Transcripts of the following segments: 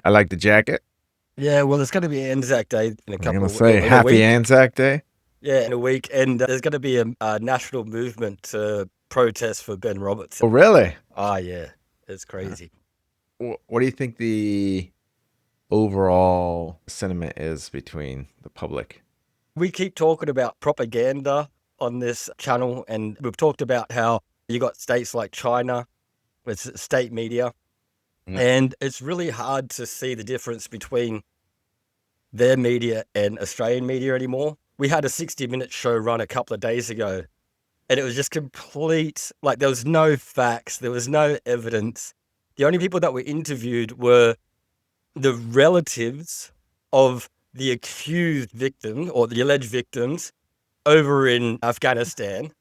I like the jacket. Yeah, well, there's going to be Anzac Day in a I'm couple gonna of say in a Happy week. Anzac Day. Yeah, in a week, and there's going to be a national movement to protest for Ben Roberts. Oh, really? Ah, yeah, it's crazy. What do you think the overall sentiment is between the public? We keep talking about propaganda on this channel, and we've talked about how you got states like China with state media, and it's really hard to see the difference between their media and Australian media anymore. We had a 60-minute show run a couple of days ago, and it was just complete, like there was no facts, there was no evidence. The only people that were interviewed were the relatives of the accused victim or the alleged victims over in Afghanistan.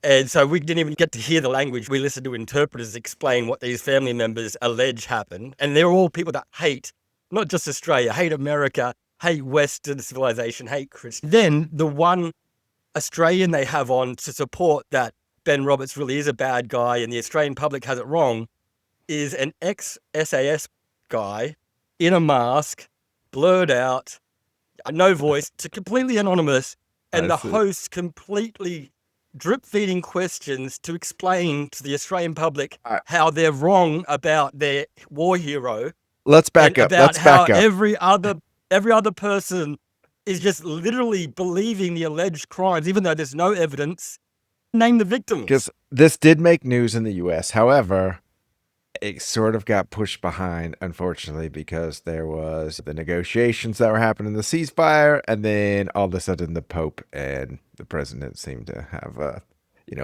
And so we didn't even get to hear the language. We listened to interpreters explain what these family members allege happened. And they're all people that hate, not just Australia, hate America, hate Western civilization, hate Christian. Then the one Australian they have on to support that Ben Roberts really is a bad guy and the Australian public has it wrong is an ex-SAS guy in a mask, blurred out, no voice, to completely anonymous, and the host completely drip-feeding questions to explain to the Australian public how they're wrong about their war hero. Let's back up. About how every other person is just literally believing the alleged crimes, even though there's no evidence. Name the victims. Because this did make news in the U.S. However, it sort of got pushed behind, unfortunately, because there was the negotiations that were happening, the ceasefire, and then all of a sudden the Pope and the president seem to have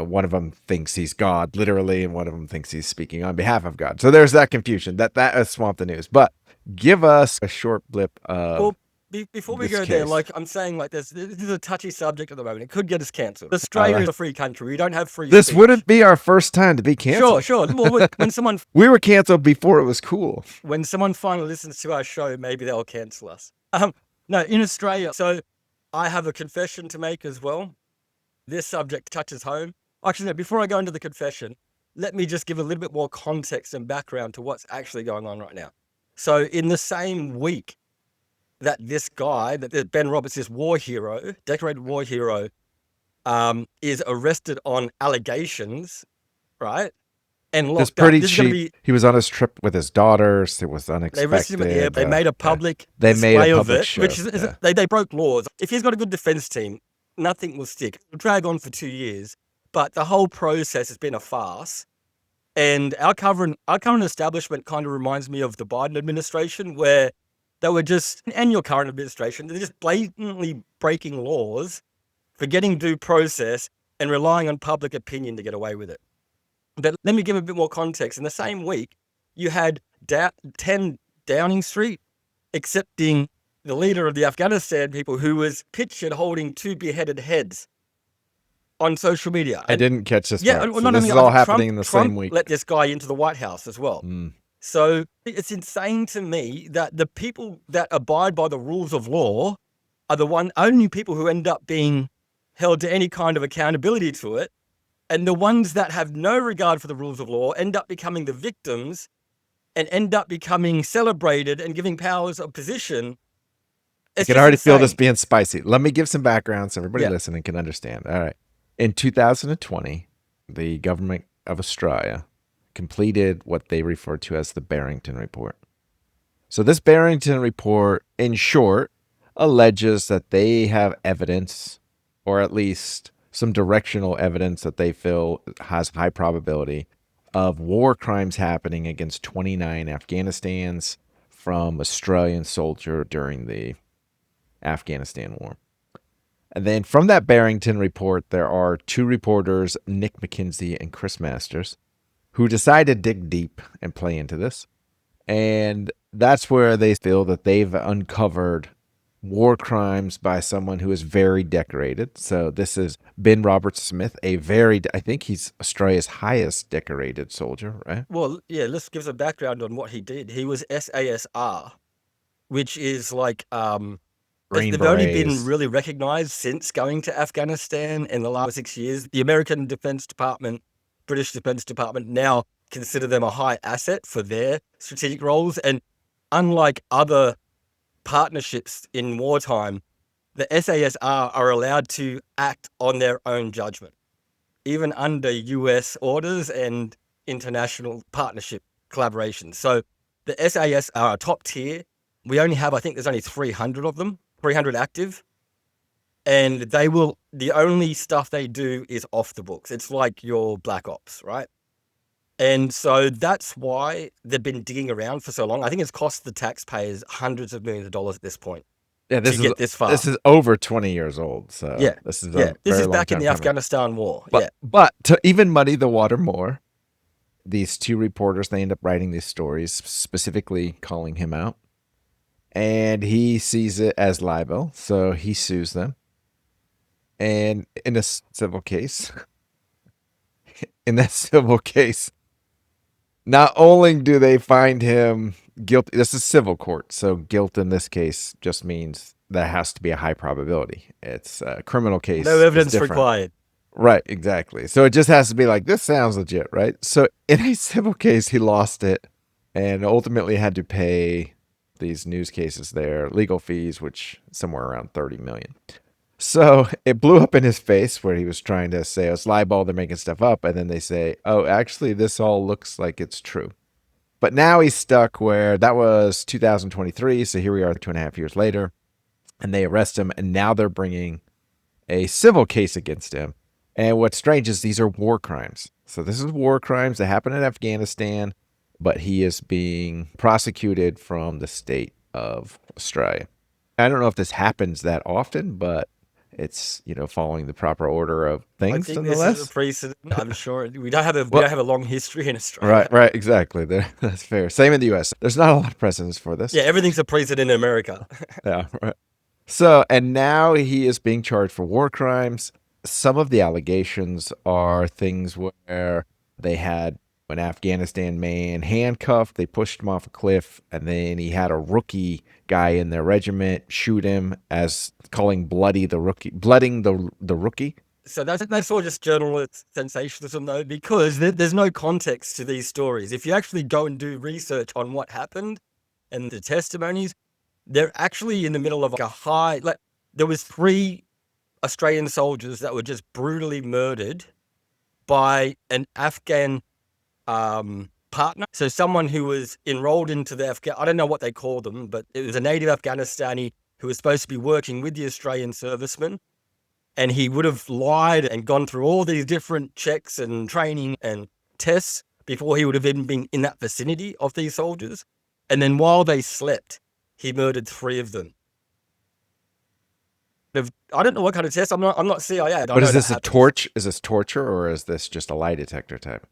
one of them thinks he's God, literally, and one of them thinks he's speaking on behalf of God. So there's that confusion. That has swamped the news. But give us a short blip of before we go there, like I'm saying, like this is a touchy subject at the moment. It could get us cancelled. Australia is a free country. We don't have free speech. This wouldn't be our first time to be canceled. Sure. Well, when someone we were canceled before it was cool. When someone finally listens to our show, maybe they'll cancel us. No, in Australia. So I have a confession to make as well. This subject touches home. Actually, no, before I go into the confession, let me just give a little bit more context and background to what's actually going on right now. So in the same week that this guy, that Ben Roberts, this war hero, decorated war hero, is arrested on allegations, right? And locked it's pretty up. cheap. He was on his trip with his daughters. It was unexpected. They arrested him at the airport. They made a public they display made a of public it, show. which is they broke laws. If he's got a good defense team, nothing will stick. It'll drag on for 2 years, but the whole process has been a farce. And our current establishment kind of reminds me of the Biden administration, where they were just, and your current administration, they're just blatantly breaking laws, forgetting due process, and relying on public opinion to get away with it. But let me give a bit more context. In the same week, you had 10 Downing Street accepting the leader of the Afghanistan people who was pictured holding 2 beheaded heads on social media. I didn't catch this part. Well, so this is all happening in the same week. Let this guy into the White House as well. So it's insane to me that the people that abide by the rules of law are the only people who end up being held to any kind of accountability to it. And the ones that have no regard for the rules of law end up becoming the victims and end up becoming celebrated and giving powers of position. I can already feel this being spicy. Let me give some background so everybody listening can understand. All right. In 2020, the government of Australia completed what they refer to as the Brereton Report. So this Brereton Report, in short, alleges that they have evidence, or at least some directional evidence that they feel has high probability of war crimes happening against 29 Afghanistans from Australian soldier during the Afghanistan war. And then from that Brereton Report, there are 2 reporters, Nick McKinsey and Chris Masters, who decide to dig deep and play into this. And that's where they feel that they've uncovered war crimes by someone who is very decorated. So this is Ben Roberts-Smith, I think he's Australia's highest decorated soldier, right? Well, yeah, let's give some background on what he did. He was SASR, which is like, they've only been really recognized since going to Afghanistan in the last 6 years. The American Defense Department, British Defense Department now consider them a high asset for their strategic roles. And unlike other partnerships in wartime, the SASR are allowed to act on their own judgment, even under US orders and international partnership collaborations. So the SAS are a top tier. We only have, I think there's only 300 of them, 300 active. And the only stuff they do is off the books. It's like your Black Ops, right? And so that's why they've been digging around for so long. I think it's cost the taxpayers hundreds of millions of dollars at this point. Yeah, to get this far. This is over 20 years old. So yeah, this is this is back in the Afghanistan war. But to even muddy the water more, these two reporters, they end up writing these stories, specifically calling him out. And he sees it as libel, so he sues them. And in a civil case, not only do they find him guilty, this is civil court, so guilt in this case just means that has to be a high probability. It's a criminal case. No evidence required. Right, exactly. So it just has to be like, this sounds legit, right? So in a civil case, he lost it and ultimately had to pay these news cases their legal fees, which somewhere around 30 million. So it blew up in his face where he was trying to say, oh, it's libel, they're making stuff up. And then they say, oh, actually, this all looks like it's true. But now he's stuck where that was 2023. So here we are 2.5 years later. And they arrest him. And now they're bringing a civil case against him. And what's strange is these are war crimes. So this is war crimes that happen in Afghanistan. But he is being prosecuted from the state of Australia. I don't know if this happens that often, but it's, following the proper order of things. I think this is a precedent. I'm sure we don't have a long history in Australia. Right, exactly. That's fair. Same in the US. There's not a lot of precedents for this. Yeah, everything's a precedent in America. Yeah, right. So, and now he is being charged for war crimes. Some of the allegations are things where they had an Afghanistan man handcuffed, they pushed him off a cliff, and then he had a rookie guy in their regiment shoot him, as calling blooding the rookie. So that's all just journalist sensationalism, though, because there's no context to these stories. If you actually go and do research on what happened and the testimonies, they're actually in the middle of there was 3 Australian soldiers that were just brutally murdered by an Afghan partner. So someone who was enrolled into the I don't know what they call them, but it was a native Afghanistani who was supposed to be working with the Australian servicemen. And he would have lied and gone through all these different checks and training and tests before he would have even been in that vicinity of these soldiers. And then while they slept, he murdered 3 of them. I don't know what kind of test. I'm not CIA. But is this a torch? Is this torture, or is this just a lie detector type?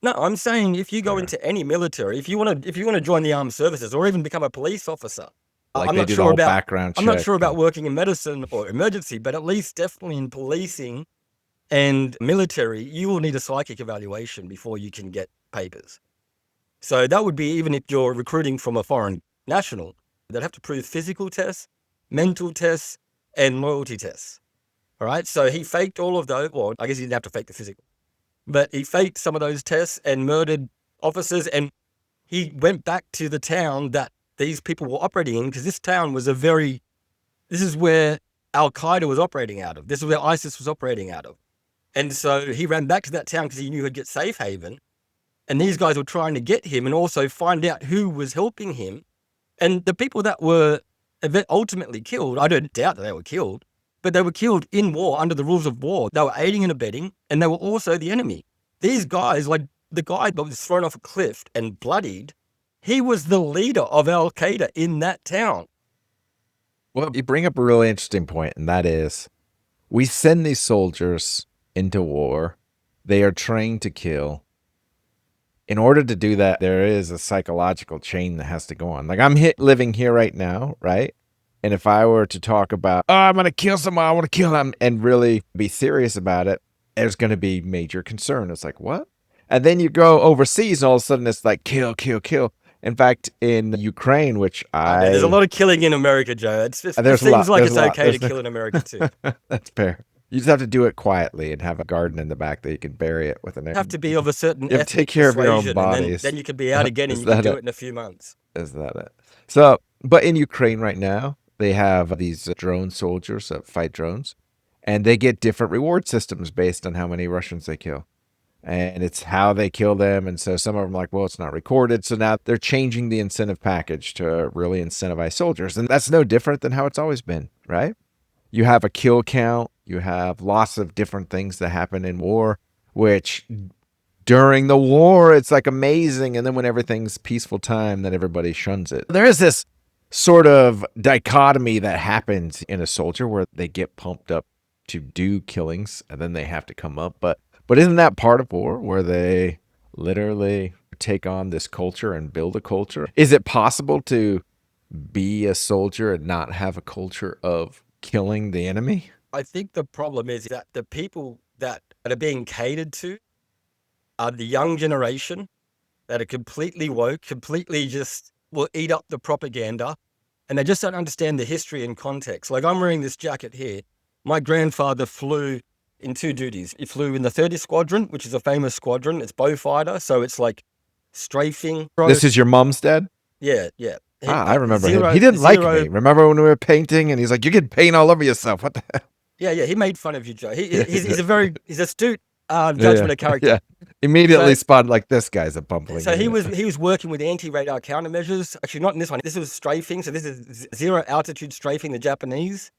No, I'm saying if you go into any military, if you want to join the armed services or even become a police officer, like I'm they not do sure the whole about background check. I'm not sure about working in medicine or emergency, but at least definitely in policing and military, you will need a psychic evaluation before you can get papers. So that would be even if you're recruiting from a foreign national, they'd have to prove physical tests, mental tests, and loyalty tests. All right. So he faked all of those. Well, I guess he didn't have to fake the physical, but he faked some of those tests and murdered officers. And he went back to the town that these people were operating in, because this town was this is where Al-Qaeda was operating out of. This is where ISIS was operating out of. And so he ran back to that town because he knew he'd get safe haven. And these guys were trying to get him and also find out who was helping him. And the people that were ultimately killed, I don't doubt that they were killed, but they were killed in war under the rules of war. They were aiding and abetting, and they were also the enemy. These guys, like the guy that was thrown off a cliff and bloodied, he was the leader of Al-Qaeda in that town. Well, you bring up a really interesting point, and that is, we send these soldiers into war. They are trained to kill. In order to do that, there is a psychological chain that has to go on. Like, I'm living here right now, right? And if I were to talk about, oh, I'm going to kill someone, I want to kill them, and really be serious about it, there's going to be major concern. It's like, what? And then you go overseas, and all of a sudden it's like, kill, kill, kill. In fact, in Ukraine, which there's a lot of killing in America, Joe. It seems like it's okay to kill in America, too. That's fair. You just have to do it quietly and have a garden in the back that you can bury it with an. You have to be of a certain ethnic take care of your own bodies. Then you can be out again and you can do it in a few months. Is that it? So, but in Ukraine right now, they have these drone soldiers that fight drones, and they get different reward systems based on how many Russians they kill. And it's how they kill them. And so some of them are like, well, it's not recorded. So now they're changing the incentive package to really incentivize soldiers. And that's no different than how it's always been, right? You have a kill count. You have lots of different things that happen in war, which during the war, it's like amazing. And then when everything's peaceful time, then everybody shuns it. There is this sort of dichotomy that happens in a soldier where they get pumped up to do killings and then they have to come up. But isn't that part of war where they literally take on this culture and build a culture? Is it possible to be a soldier and not have a culture of killing the enemy? I think the problem is that the people that are being catered to are the young generation that are completely woke, completely just will eat up the propaganda, and they just don't understand the history and context. Like, I'm wearing this jacket here. My grandfather flew in 2 duties. He flew in the 30th Squadron, which is a famous squadron. It's bow fighter, so it's like strafing. This is your mom's dad? Yeah. I remember him. He didn't like me. Remember when we were painting and he's like, you get paint all over yourself. What the hell? Yeah, he made fun of you, Joe. He's astute judgment of character. Yeah. Immediately spotted like, this guy's a bumbling. So he was working with anti-radar countermeasures. Actually, not in this one. This was strafing. So this is zero altitude strafing the Japanese.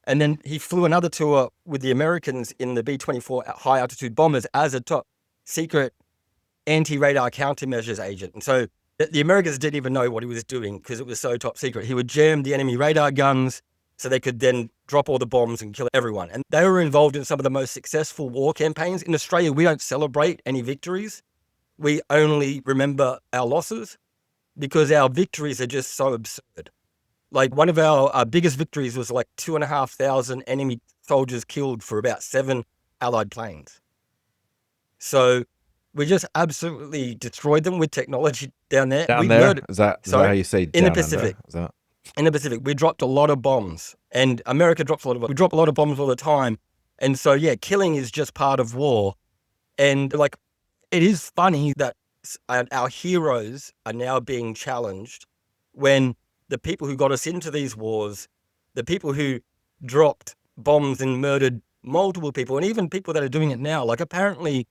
And then he flew another tour with the Americans in the B-24 high altitude bombers as a top secret anti-radar countermeasures agent. And so the Americans didn't even know what he was doing because it was so top secret. He would jam the enemy radar guns so they could then drop all the bombs and kill everyone. And they were involved in some of the most successful war campaigns. In Australia, we don't celebrate any victories. We only remember our losses because our victories are just so absurd. Like, one of our biggest victories was like 2,500 enemy soldiers killed for about 7 Allied planes. So we just absolutely destroyed them with technology down there. Is that how you say in the Pacific? In the Pacific, we dropped a lot of bombs, and America drops a lot of bombs. We drop a lot of bombs all the time. And so, yeah, killing is just part of war. And like, it is funny that our heroes are now being challenged when the people who got us into these wars, the people who dropped bombs and murdered multiple people, and even people that are doing it now, like, apparently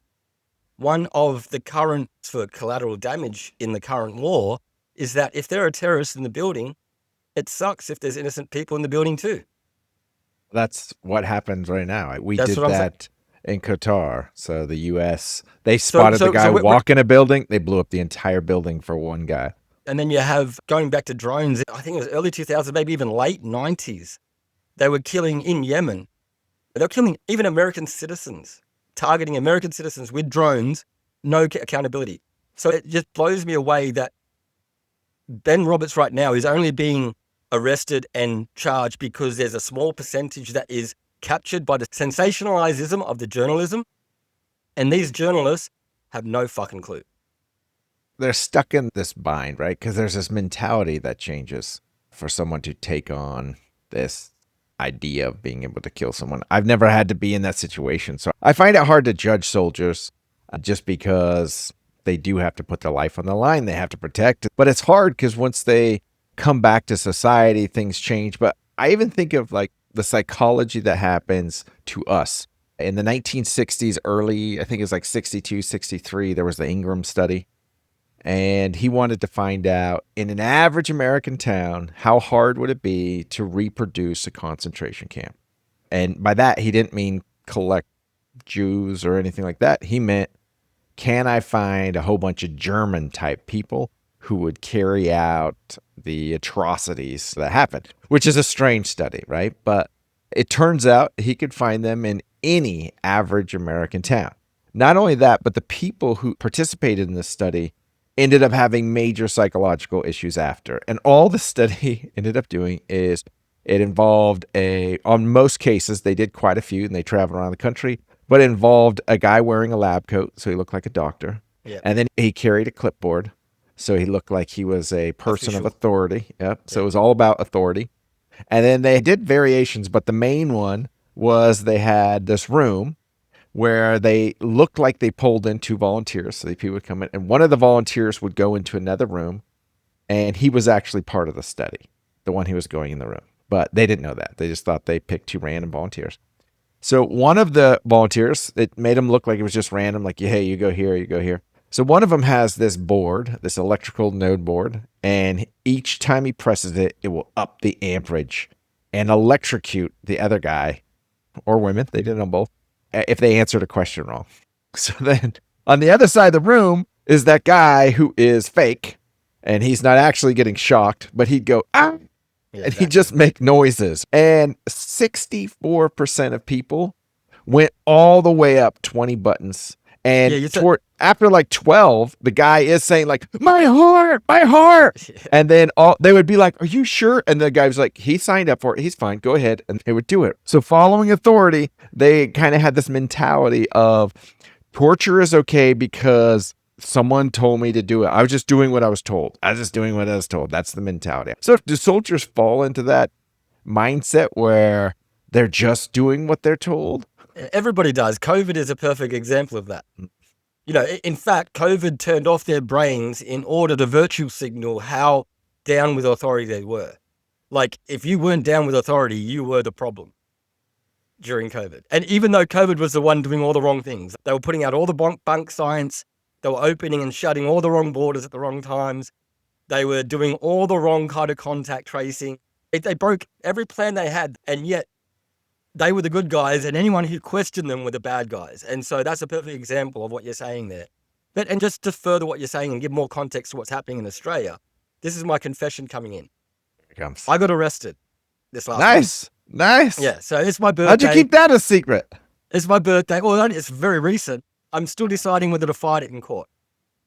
one of the currents for collateral damage in the current war is that if there are terrorists in the building, it sucks if there's innocent people in the building too. That's what happens right now. We did that in Qatar. So the U.S., they spotted the guy walk in a building. They blew up the entire building for one guy. And then you have, going back to drones, I think it was early 2000s, maybe even late 90s. They were killing in Yemen. They were killing even American citizens, targeting American citizens with drones, no accountability. So it just blows me away that Ben Roberts right now is only being arrested and charged because there's a small percentage that is captured by the sensationalism of the journalism. And these journalists have no fucking clue. They're stuck in this bind, right? Because there's this mentality that changes for someone to take on this idea of being able to kill someone. I've never had to be in that situation. So I find it hard to judge soldiers just because they do have to put their life on the line. They have to protect it. But it's hard because once they come back to society, things change. But I even think of like the psychology that happens to us. In the 1960s, early, I think it was like 62, 63, there was the Ingram study. And he wanted to find out, in an average American town, how hard would it be to reproduce a concentration camp? And by that, he didn't mean collect Jews or anything like that. He meant, can I find a whole bunch of German-type people who would carry out the atrocities that happened? Which is a strange study, right? But it turns out he could find them in any average American town. Not only that, but the people who participated in this study ended up having major psychological issues after. And all the study ended up doing is it involved on most cases, they did quite a few and they traveled around the country, but it involved a guy wearing a lab coat, so he looked like a doctor. Yeah. And then he carried a clipboard, so he looked like he was a person of authority. Yep. So it was all about authority. And then they did variations, but the main one was they had this room where they looked like they pulled in 2 volunteers. So the people would come in, and one of the volunteers would go into another room, And he was actually part of the study, the one who was going in the room. But they didn't know that. They just thought they picked 2 random volunteers. So one of the volunteers, it made him look like it was just random, like, hey, you go here, you go here. So one of them has this board, this electrical node board, and each time he presses it, it will up the amperage and electrocute the other guy, or women, they did them both, if they answered a question wrong. So then on the other side of the room is that guy who is fake, and he's not actually getting shocked, but he'd go, ah, Yeah, and he'd just make noises. And 64% of people went all the way up 20 buttons. And after like 12, the guy is saying like, my heart. And then they would be like, are you sure? And the guy was like, he signed up for it. He's fine. Go ahead. And they would do it. So following authority, they kind of had this mentality of torture is okay because someone told me to do it. I was just doing what I was told. That's the mentality. So do soldiers fall into that mindset where they're just doing what they're told? Everybody does. COVID is a perfect example of that. In fact, COVID turned off their brains in order to virtue signal how down with authority they were. Like, if you weren't down with authority, you were the problem during COVID. And even though COVID was the one doing all the wrong things, they were putting out all the bunk science, they were opening and shutting all the wrong borders at the wrong times, they were doing all the wrong kind of contact tracing. They broke every plan they had, and yet they were the good guys, and anyone who questioned them were the bad guys. And so that's a perfect example of what you're saying there. And just to further what you're saying and give more context to what's happening in Australia, this is my confession coming in. Here it comes. I got arrested this last Nice. Yeah, so it's my birthday. How'd you keep that a secret? It's my birthday. Well, it's very recent. I'm still deciding whether to fight it in court.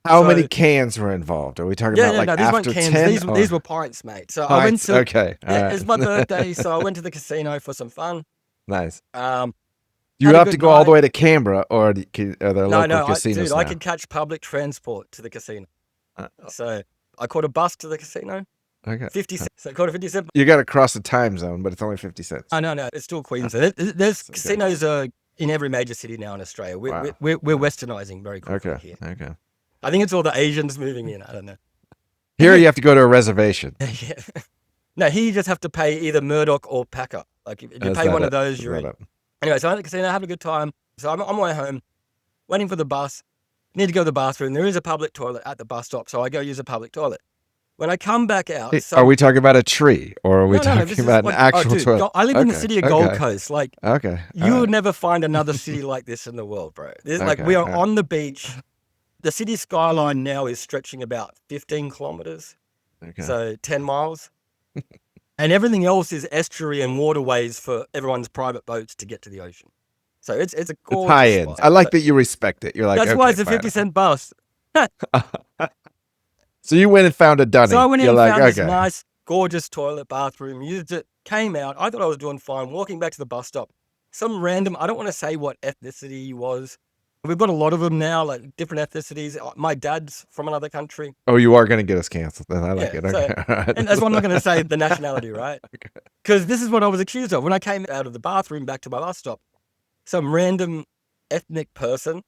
How many cans were involved? Are we talking about like these after weren't cans. 10? These were pints, mate. So pints. I went to. Okay. It's my birthday, so I went to the casino for some fun. Nice. You have to go all the way to Canberra, or are there local casinos dude, now? I can catch public transport to the casino. So I caught a bus to the casino. Okay. 50 cents. So I caught a 50 cent. You got to cross the time zone, but it's only 50 cents. Oh, no, it's still Queensland. There's casinos in every major city now in Australia. We're westernizing very quickly here. Okay. I think it's all the Asians moving in. I don't know. Here you have to go to a reservation. Yeah. No, here you just have to pay either Murdoch or Packer. Like if you pay one of those, you're in. Anyway, so I'm at the casino, having a good time. So I'm on my way home, waiting for the bus. Need to go to the bathroom. There is a public toilet at the bus stop, so I go use a public toilet. When I come back out, are we talking about a tree, or are we talking about an actual toilet? I live in the city of Gold Coast. Like, you would never find another city like this in the world, bro. We are on the beach. The city skyline now is stretching about 15 kilometers, so 10 miles. And everything else is estuary and waterways for everyone's private boats to get to the ocean. So it's a gorgeous high-end. I like that you respect it. You're like, that's why it's a 50-cent bus. So you went and found a dunny. So I went in and found this nice, gorgeous toilet, bathroom, used it, came out. I thought I was doing fine. Walking back to the bus stop, some random, I don't want to say what ethnicity he was. We've got a lot of them now, like different ethnicities. My dad's from another country. Oh, you are going to get us canceled. Then I like it. Okay. So, and that's why I'm not going to say the nationality, right? Because this is what I was accused of. When I came out of the bathroom back to my bus stop, some random ethnic person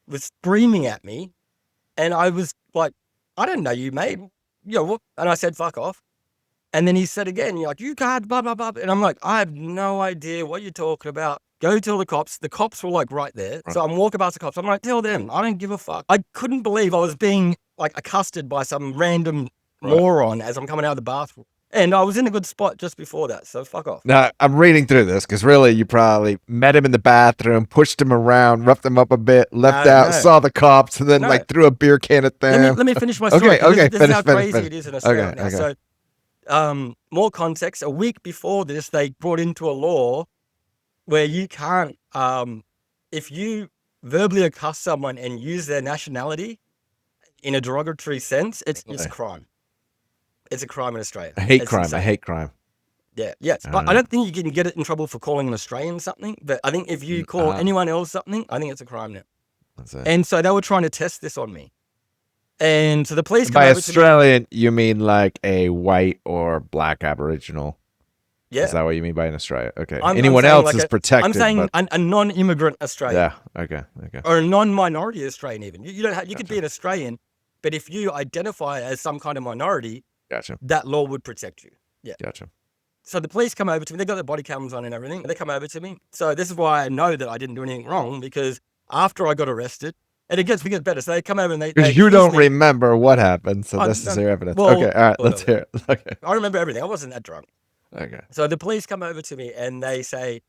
was screaming at me. And I was like, I don't know you, mate. And I said, fuck off. And then he said again, you're like, you can't, blah, blah, blah. And I'm like, I have no idea what you're talking about. Go tell the cops. The cops were like right there. Right. So I'm walking past the cops. I'm like, tell them. I don't give a fuck. I couldn't believe I was being like accosted by some random moron as I'm coming out of the bathroom. And I was in a good spot just before that. So fuck off. Now, I'm reading through this because really you probably met him in the bathroom, pushed him around, roughed him up a bit, left out, saw the cops, and then like threw a beer can at them. Let me finish my story. Okay. This is how crazy it is in Australia now. So more context. A week before this, they brought into a law where you can't, if you verbally accost someone and use their nationality in a derogatory sense, it's a crime. It's a crime in Australia. A hate crime. Yeah, yes. But I don't think you can get it in trouble for calling an Australian something, but I think if you call anyone else something, I think it's a crime now. That's it. And so they were trying to test this on me. And so the police by Australian, you mean like a white or black Aboriginal? Yeah. Is that what you mean by an Australia? Okay. Anyone else like is protected. I'm saying a non-immigrant Australian. Yeah. Okay. Or a non-minority Australian even. You don't have, you could be an Australian But if you identify as some kind of minority, Gotcha. that law would protect you. Yeah. Gotcha. So the police come over to me. They got their body cameras on and everything. They come over to me. So this is why I know that I didn't do anything wrong, because after I got arrested, and it gets better. So they come over and they Because you don't me. remember what happened, so this is your evidence. Well, okay, all right, let's hear it. Okay. I remember everything. I wasn't that drunk. Okay. So the police come over to me and they say,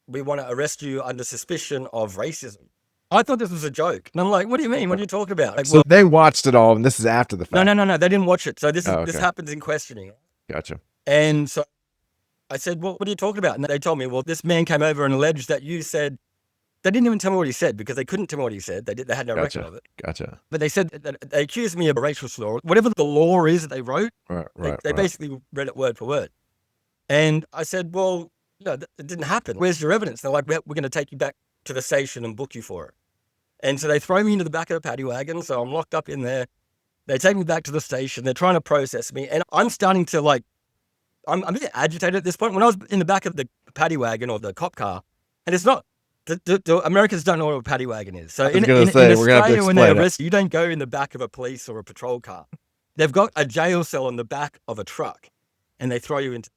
we want to arrest you under suspicion of racism. I thought this was a joke. And I'm like, what do you mean? What are you talking about? Like, so they watched it all, and this is after the fact. No. They didn't watch it. So this happens in questioning. Gotcha. And so I said, well, what are you talking about? And they told me, well, this man came over and alleged that you said, they didn't even tell me what he said, because they couldn't tell me what he said. They had no record of it. Gotcha. But they said that they accused me of a racial slur. Whatever the law is that they wrote, they basically read it word for word. And I said, well, no, it didn't happen. Where's your evidence? They're like, we're going to take you back to the station and book you for it. And so they throw me into the back of a paddy wagon. So I'm locked up in there. They take me back to the station. They're trying to process me. And I'm starting to I'm a bit agitated at this point. When I was in the back of the paddy wagon or the cop car, and it's not, the Americans don't know what a paddy wagon is. So in Australia, when they arrest you, don't go in the back of a police or a patrol car. They've got a jail cell on the back of a truck, and they throw you into.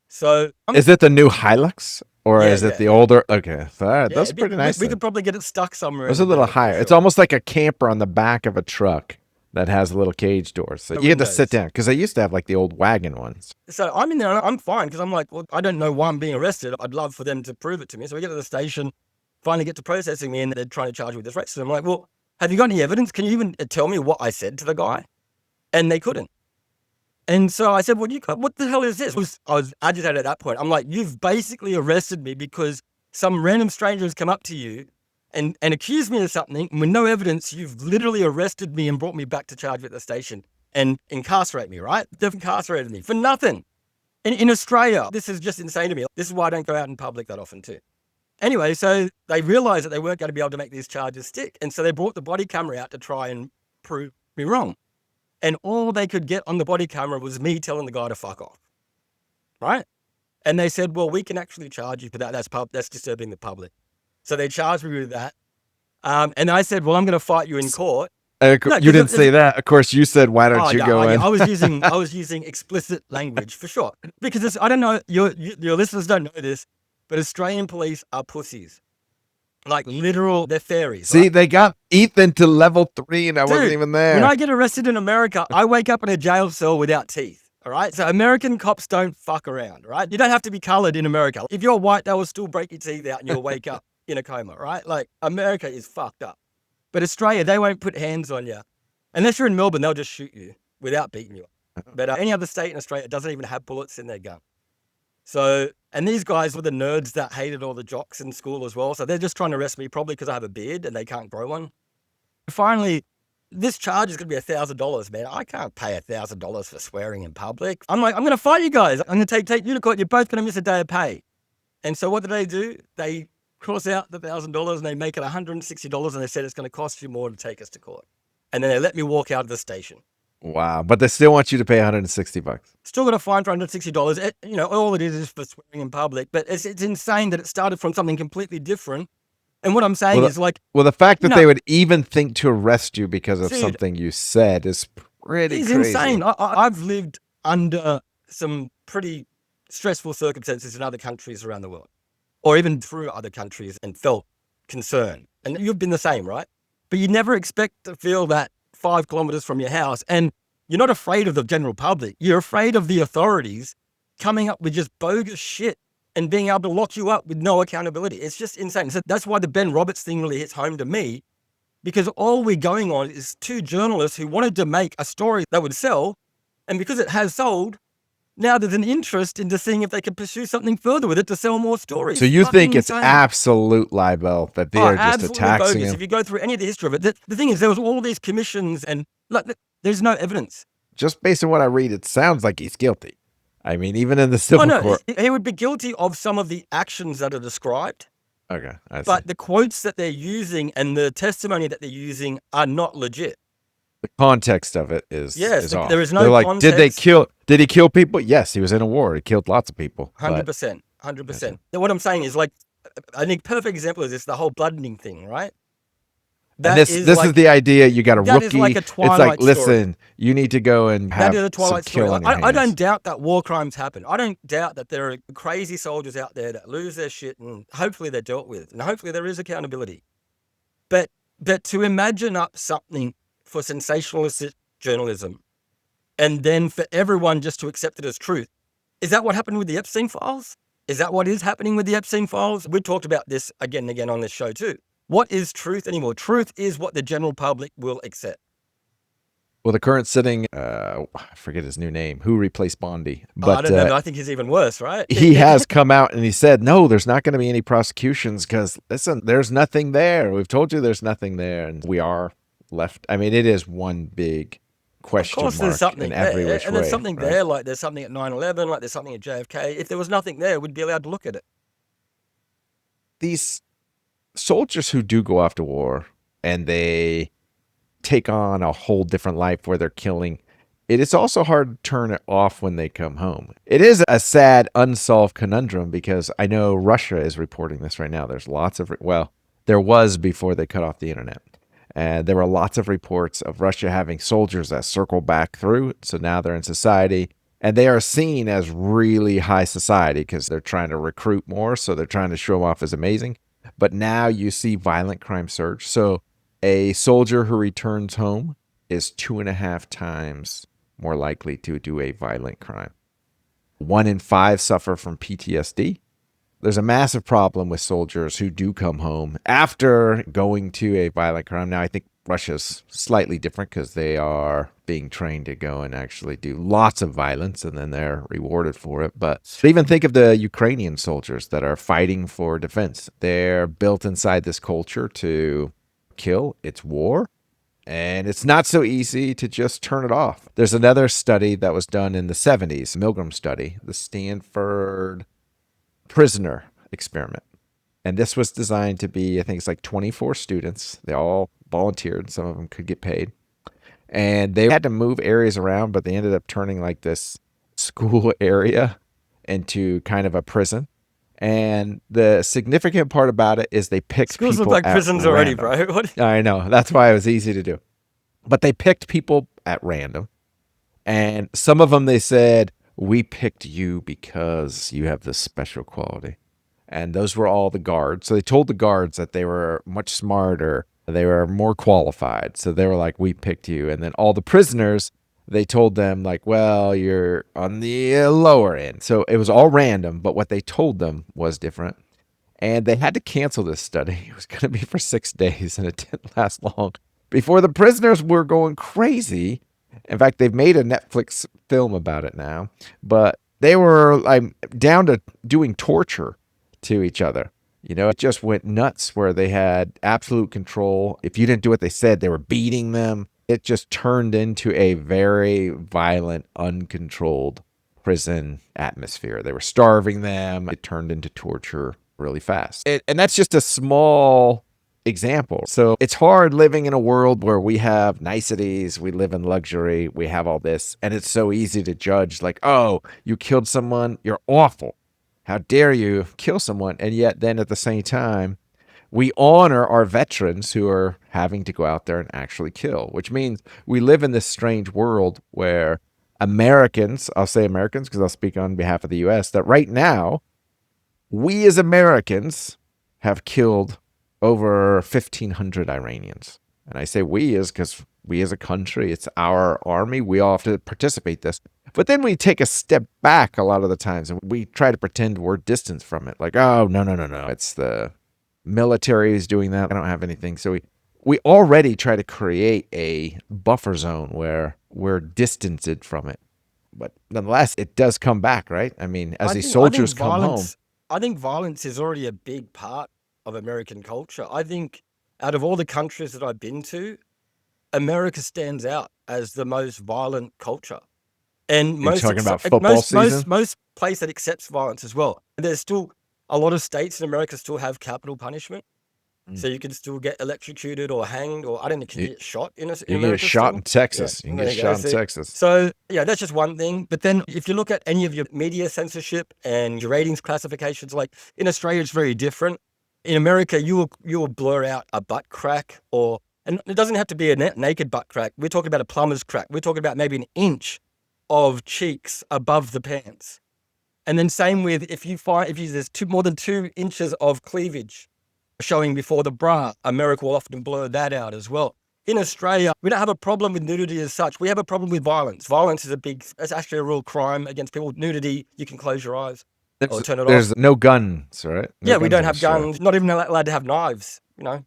So is it the new Hilux, or is it the older? Okay, so that's pretty nice. We could probably get it stuck somewhere. It's a little higher. Sure. It's almost like a camper on the back of a truck that has a little cage door. So you get to sit down, because they used to have like the old wagon ones. So I'm in there and I'm fine, because I'm like, well, I don't know why I'm being arrested. I'd love for them to prove it to me. So we get to the station, finally get to processing me, and they're trying to charge me with this racism. I'm like, well, have you got any evidence? Can you even tell me what I said to the guy? And they couldn't. And so I said, well, what the hell is this? I was agitated at that point. I'm like, you've basically arrested me because some random stranger has come up to you and accused me of something. And with no evidence, you've literally arrested me and brought me back to charge at the station and incarcerate me, right? They've incarcerated me for nothing. In Australia, this is just insane to me. This is why I don't go out in public that often too. Anyway, so they realized that they weren't going to be able to make these charges stick. And so they brought the body camera out to try and prove me wrong. And all they could get on the body camera was me telling the guy to fuck off, right? And they said, well, we can actually charge you for that. That's disturbing the public. So they charged me with that. And I said, well, I'm going to fight you in court. You didn't say that. Of course, you said, why don't you go in? I was using explicit language for sure. Because I don't know, your listeners don't know this, but Australian police are pussies. Like literal, they're fairies. See, right? They got Ethan to level 3 and I wasn't even there. When I get arrested in America, I wake up in a jail cell without teeth. All right. So American cops don't fuck around. Right. You don't have to be colored in America. If you're white, they will still break your teeth out and you'll wake up in a coma. Right. Like America is fucked up. But Australia, they won't put hands on you. Unless you're in Melbourne, they'll just shoot you without beating you up. But any other state in Australia doesn't even have bullets in their gun. So, and these guys were the nerds that hated all the jocks in school as well. So they're just trying to arrest me probably because I have a beard and they can't grow one. Finally, this charge is going to be $1,000, man. I can't pay $1,000 for swearing in public. I'm like, I'm going to fight you guys. I'm going to take you to court. You're both going to miss a day of pay. And so what do? They cross out the $1,000 and they make it $160 and they said it's going to cost you more to take us to court. And then they let me walk out of the station. Wow. But they still want you to pay $160. Still got a fine for $160. All it is for swearing in public. But it's insane that it started from something completely different. And what I'm saying is like... Well, the fact that they would even think to arrest you because of something you said is pretty crazy. It's insane. I've lived under some pretty stressful circumstances in other countries around the world. Or even through other countries and felt concern. And you've been the same, right? But you never expect to feel that 5 kilometers from your house. And you're not afraid of the general public. You're afraid of the authorities coming up with just bogus shit and being able to lock you up with no accountability. It's just insane. So that's why the Ben Roberts thing really hits home to me, because all we're going on is 2 journalists who wanted to make a story that would sell. And because it has sold, now there's an interest into seeing if they can pursue something further with it to sell more stories. So you think it's absolute libel that they are just attacking him? If you go through any of the history of it, the thing is there was all these commissions and there's no evidence. Just based on what I read, it sounds like he's guilty. I mean, even in the civil court. He would be guilty of some of the actions that are described. Okay, I see. But the quotes that they're using and the testimony that they're using are not legit. The context of it is off. There is no context. Did he kill people? Yes, he was in a war. He killed lots of people. 100%. 100%. What I'm saying is like, I think perfect example is this, the whole bloodening thing, right? And this is the idea. You got a that rookie. is like a It's like, Twilight story. listen, you need to go and have That is a some Twilight story. kill on your hands. I don't doubt that war crimes happen. I don't doubt that there are crazy soldiers out there that lose their shit, and hopefully they're dealt with, and hopefully there is accountability. But to imagine up something for sensationalist journalism, and then for everyone just to accept it as truth, is that what happened with the Epstein files? Is that what is happening with the Epstein files? We talked about this again and again on this show too. What is truth anymore? Truth is what the general public will accept. Well, the current sitting, I forget his new name, who replaced Bondi. But I don't know. I think he's even worse, right? He has come out and he said, no, there's not going to be any prosecutions because, listen, there's nothing there. We've told you there's nothing there. And we are left. I mean, it is one big question mark there's something in every there. which And way. there's something there, like there's something at 9/11, like there's something at JFK. If there was nothing there, we'd be allowed to look at it. These soldiers who do go off to war and they take on a whole different life where they're killing, it is also hard to turn it off when they come home. It is a sad unsolved conundrum because I know Russia is reporting this right now. There's lots of, there was before they cut off the internet. And there were lots of reports of Russia having soldiers that circle back through. So now they're in society and they are seen as really high society because they're trying to recruit more. So they're trying to show off as amazing. But now you see violent crime surge. So a soldier who returns home is 2.5 times more likely to do a violent crime. 1 in 5 suffer from PTSD. There's a massive problem with soldiers who do come home after going to a violent crime. Now, I think Russia's slightly different because they are being trained to go and actually do lots of violence and then they're rewarded for it. But even think of the Ukrainian soldiers that are fighting for defense. They're built inside this culture to kill. It's war. And it's not so easy to just turn it off. There's another study that was done in the 70s, Milgram study, the Stanford prisoner experiment. And this was designed to be, I think it's like 24 students. They all volunteered. Some of them could get paid. And they had to move areas around, but they ended up turning like this school area into kind of a prison. And the significant part about it is they picked schools people look like prisons already, bro. I know. That's why it was easy to do. But they picked people at random. And some of them, they said, we picked you because you have this special quality. And those were all the guards. So they told the guards that they were much smarter. They were more qualified. So they were like, we picked you. And then all the prisoners, they told them like, well, you're on the lower end. So it was all random, but what they told them was different. And they had to cancel this study. It was going to be for 6 days and it didn't last long before the prisoners were going crazy. In fact, they've made a Netflix film about it now, but they were like down to doing torture to each other. You know, it just went nuts where they had absolute control. If you didn't do what they said, they were beating them. It just turned into a very violent, uncontrolled prison atmosphere. They were starving them. It turned into torture really fast. And that's just a small example. So it's hard living in a world where we have niceties, we live in luxury, we have all this, and it's so easy to judge like, oh, you killed someone, you're awful. How dare you kill someone? And yet then at the same time, we honor our veterans who are having to go out there and actually kill, which means we live in this strange world where Americans, I'll say Americans because I'll speak on behalf of the U.S., that right now, we as Americans have killed over 1,500 Iranians. And I say we is because we as a country, it's our army. We all have to participate in this. But then we take a step back a lot of the times and we try to pretend we're distant from it. Like, oh, no. It's the military is doing that. I don't have anything. So we already try to create a buffer zone where we're distanced from it. But nonetheless, it does come back, right? I mean, as these soldiers come home. I think violence is already a big part of American culture. I think out of all the countries that I've been to, America stands out as the most violent culture. And most talking about football season? Most place that accepts violence as well. There's still a lot of states in America still have capital punishment. So you can still get electrocuted or hanged, or I don't know, can you get shot in America? You can get shot in Texas. Yeah. You can get shot in Texas. So, yeah, that's just one thing. But then if you look at any of your media censorship and your ratings classifications, like in Australia, it's very different. In America, you will blur out a butt crack or And it doesn't have to be a naked butt crack. We're talking about a plumber's crack. We're talking about maybe an inch of cheeks above the pants. And then same with if there's more than 2 inches of cleavage showing before the bra, America will often blur that out as well. In Australia, we don't have a problem with nudity as such. We have a problem with violence. Violence is it's actually a real crime against people. Nudity, you can close your eyes or turn it off. There's no guns, right? No we don't have guns. Not even allowed to have knives,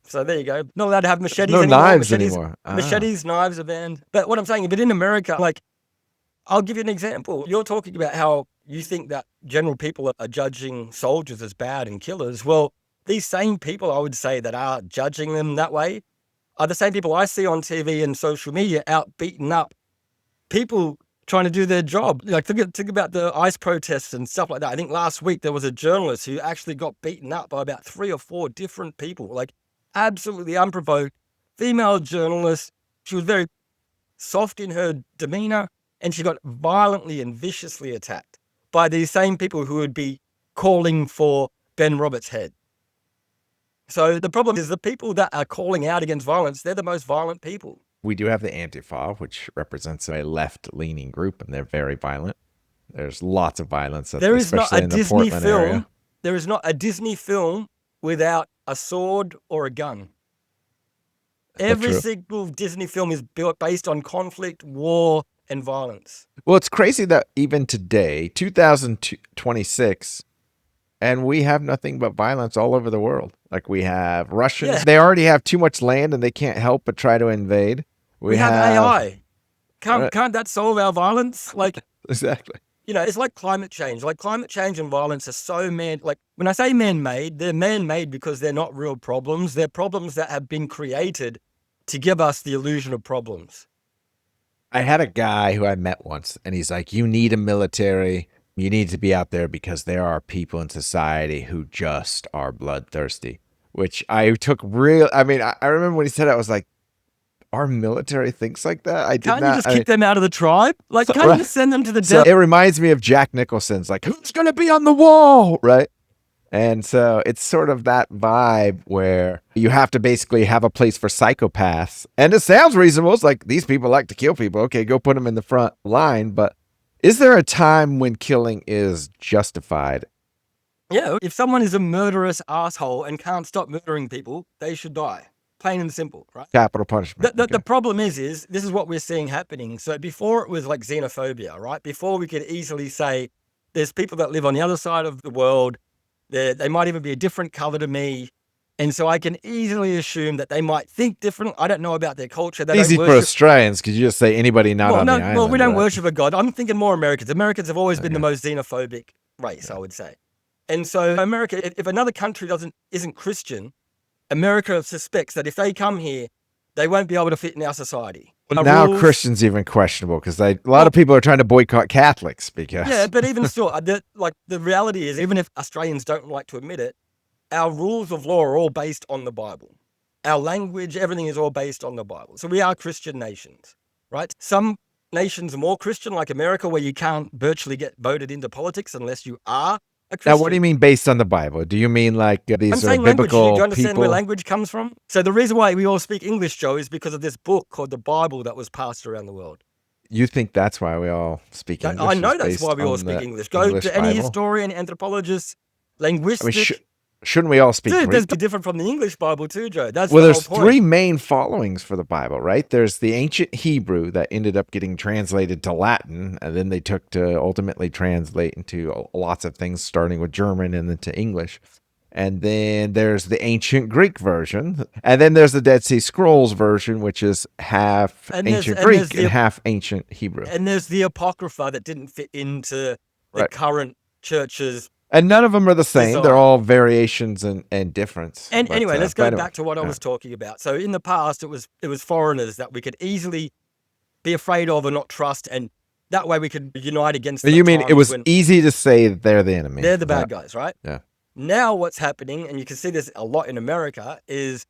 So there you go. Not allowed to have machetes anymore. Knives anymore. Machetes, knives are banned. But what I'm saying, but in America, I'll give you an example. You're talking about how you think that general people are judging soldiers as bad and killers. Well, these same people, I would say, that are judging them that way are the same people I see on TV and social media out beating up people trying to do their job. Think about the ICE protests and stuff like that. I think last week there was a journalist who actually got beaten up by about 3 or 4 different people, absolutely unprovoked. Female journalist. She was very soft in her demeanor, and she got violently and viciously attacked by these same people who would be calling for Ben Roberts' head. So the problem is the people that are calling out against violence, they're the most violent people. We do have the Antifa, which represents a left-leaning group, and they're very violent. There's lots of violence, there is not a Disney film. Area. There is not a Disney film without a sword or a gun. Every single Disney film is based on conflict, war, and violence. Well, it's crazy that even today, 2026, and we have nothing but violence all over the world. We have Russians. Yeah. They already have too much land and they can't help but try to invade. We have AI. Can't that solve our violence? Exactly. It's like climate change. Climate change and violence are so when I say man-made, they're man-made because they're not real problems. They're problems that have been created to give us the illusion of problems. I had a guy who I met once, and he's like, you need a military. You need to be out there because there are people in society who just are bloodthirsty, which I took I remember when he said it, I was like, our military thinks like that? Can't you just kick them out of the tribe? Can't you send them to the devil? It reminds me of Jack Nicholson's, who's going to be on the wall, right? And so it's sort of that vibe where you have to basically have a place for psychopaths. And it sounds reasonable. It's like, these people like to kill people. Okay, go put them in the front line. But is there a time when killing is justified? Yeah, if someone is a murderous asshole and can't stop murdering people, they should die. Plain and simple, right? Capital punishment. The problem is this is what we're seeing happening. So before it was like xenophobia, right? Before we could easily say there's people that live on the other side of the world. They might even be a different color to me. And so I can easily assume that they might think different. I don't know about their culture. They easy for Australians because you just say anybody not on the island. Well, we don't worship a god. I'm thinking more Americans. Americans have always been the most xenophobic race, I would say. And so America, if another country isn't Christian, America suspects that if they come here, they won't be able to fit in our society. Well, now Christians even questionable because a lot of people are trying to boycott Catholics because but even still, the reality is, even if Australians don't like to admit it, our rules of law are all based on the Bible. Our language, everything is all based on the Bible. So we are Christian nations, right? Some nations are more Christian, like America, where you can't virtually get voted into politics unless you are a Christian. Now, what do you mean based on the Bible? Do you mean these are biblical language. Do you understand people? Where language comes from? So the reason why we all speak English, Joe, is because of this book called the Bible that was passed around the world. You think that's why we all speak English? I know that's why we all speak English. Go to any historian, anthropologist, linguistic. Shouldn't we all speak Greek? That's different from the English Bible too, Joe. There's 3 main followings for the Bible, right? There's the ancient Hebrew that ended up getting translated to Latin, and then they took to ultimately translate into lots of things, starting with German and then to English. And then there's the ancient Greek version, and then there's the Dead Sea Scrolls version, which is half ancient Greek and half ancient Hebrew. And there's the Apocrypha that didn't fit into the current church's. And none of them are the same. They're all variations and difference. And anyway, let's go back to what I was talking about. So in the past, it was foreigners that we could easily be afraid of or not trust, and that way we could unite against them. You mean it was easy to say that they're the enemy? They're the bad guys, right? Yeah. Now what's happening, and you can see this a lot in America, is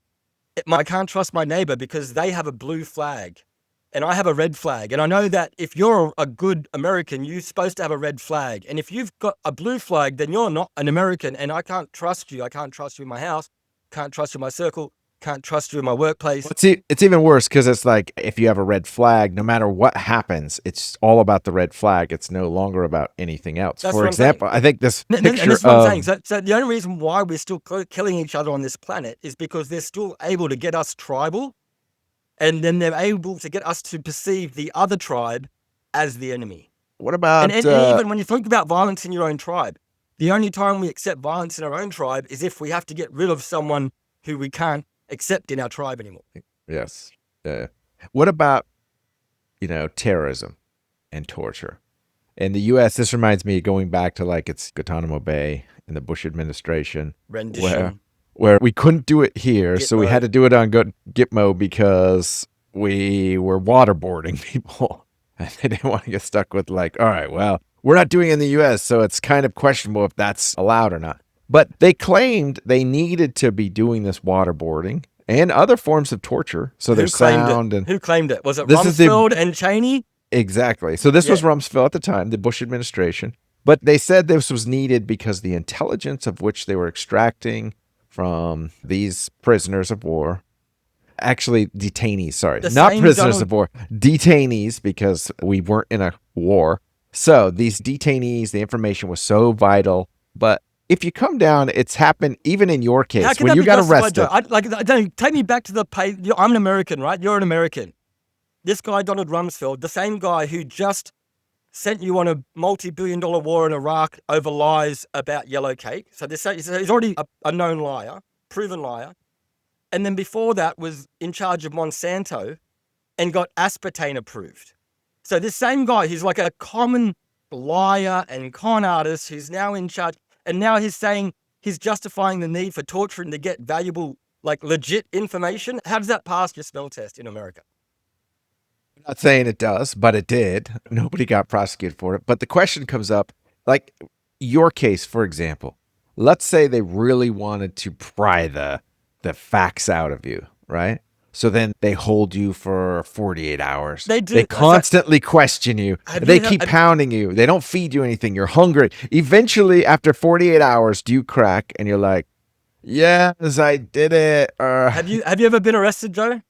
I can't trust my neighbor because they have a blue flag and I have a red flag. And I know that if you're a good American, you're supposed to have a red flag. And if you've got a blue flag, then you're not an American, and I can't trust you. I can't trust you in my house. Can't trust you in my circle. can't trust you in my workplace. It's even worse because it's like if you have a red flag, no matter what happens, it's all about the red flag. It's no longer about anything else. That's For what example, I'm saying. I think this And picture this is what I'm of saying. So the only reason why we're still killing each other on this planet is because they're still able to get us tribal, and then they're able to get us to perceive the other tribe as the enemy. what about And even when you think about violence in your own tribe, the only time we accept violence in our own tribe is if we have to get rid of someone who we can't accept in our tribe anymore. yes. What about, terrorism and torture? In the U.S., this reminds me of going back to like it's Guantanamo Bay in the Bush administration, Rendition. where we couldn't do it here, so we Gitmo. had to do it on Gitmo because we were waterboarding people. And they didn't want to get stuck with like, all right, well, we're not doing it in the U.S., so it's kind of questionable if that's allowed or not. But they claimed they needed to be doing this waterboarding and other forms of torture. So there's sound and who claimed it? Was it Rumsfeld and Cheney? Exactly. So this was Rumsfeld at the time, the Bush administration. But they said this was needed because the intelligence of which they were extracting from these prisoners of war, actually detainees, sorry, not prisoners of war, detainees, because we weren't in a war. So these detainees, the information was so vital. But if you come down, it's happened even in your case when you got arrested. Take me back to the pay. I'm an American, right? You're an American. This guy, Donald Rumsfeld, the same guy who just sent you on a multi-billion-dollar war in Iraq over lies about yellow cake. So he's already a known liar, proven liar. And then before that was in charge of Monsanto and got aspartame approved. So this same guy, he's like a common liar and con artist who's now in charge. And now he's saying he's justifying the need for torturing to get valuable, like legit information. How does that pass your smell test in America? I'm not saying it does, but it did. Nobody got prosecuted for it. But the question comes up, like your case, for example, let's say they really wanted to pry the facts out of you, right? So then they hold you for 48 hours. They do. They constantly question you. They keep pounding you. They don't feed you anything. You're hungry. Eventually, after 48 hours, do you crack? And you're like, yes, I did it. Have you ever been arrested, Joe?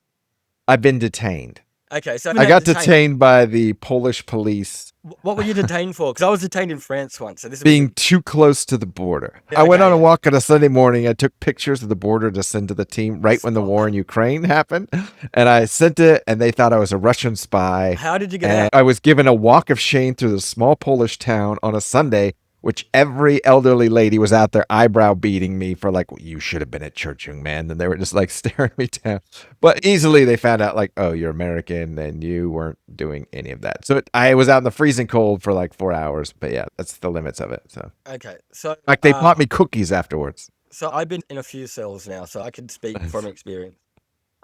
I've been detained. Okay, so I got detained by the Polish police. What were you detained for? Because I was detained in France once. So this being too close to the border. I went on a walk on a Sunday morning. I took pictures of the border to send to the team right when the war in Ukraine happened. And I sent it, and they thought I was a Russian spy. How did you get out? I was given a walk of shame through the small Polish town on a Sunday, which every elderly lady was out there eyebrow beating me for like, well, you should have been at church, young man. And they were just like staring me down. But easily they found out like, oh, you're American and you weren't doing any of that. So I was out in the freezing cold for like 4 hours. But yeah, that's the limits of it. So okay, so like they bought me cookies afterwards. So I've been in a few cells now, so I can speak from experience.